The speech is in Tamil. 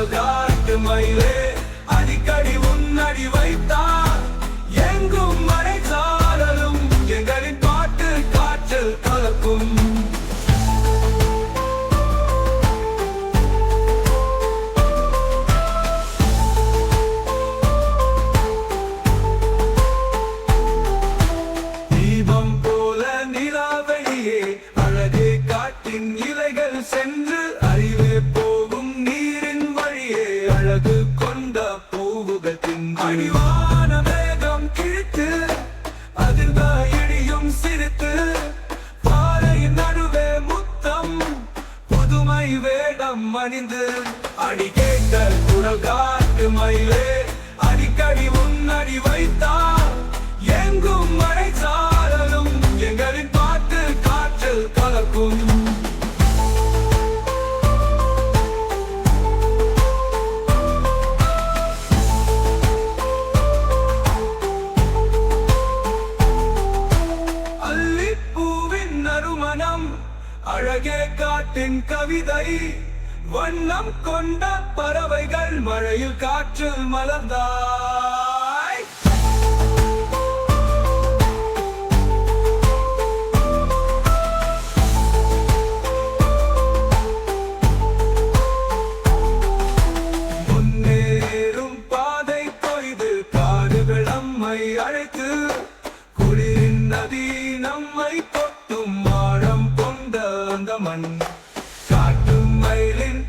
குரல்காட்டு மயிலே அடிக்கடி உன்னடி வைத்தார் எங்கும் மழை சாரலும் எங்களின் பாட்டு காற்றில் கலக்கும் தீபம் போல நிலாவெளியே அழகே காட்டின் இலைகள் சென்று அறிவே போகும் நீரின் வழியே அழகு கொண்ட பூவுகத்தின் அடிவான மேகம் கிழித்து அதில் இடியும் சிரித்து பாறையின் நடுவே முத்தம் புதுமை வேடம் அணிந்து அடி கேட்ட குரல் காட்டு மயிலே அடிக்கடி முன்னடி வைத்தார் எங்கும் மழை சாரலும் எங்களின் பாட்டு காற்றில் கலக்கும் அல்லிப்பூவின் நறுமணம் அழகே காட்டின் கவிதை வண்ணம் கொண்ட பறவைகள் மழையில் காற்றில் மலர்ந்தாய் முன்னேறும் பாதை கொய்து காடுகள் நம்மை அழைத்து குளிரின் நதி நம்மை கொட்டும் ஆழம் கொண்ட அந்த மண் காட்டும் மயிலின்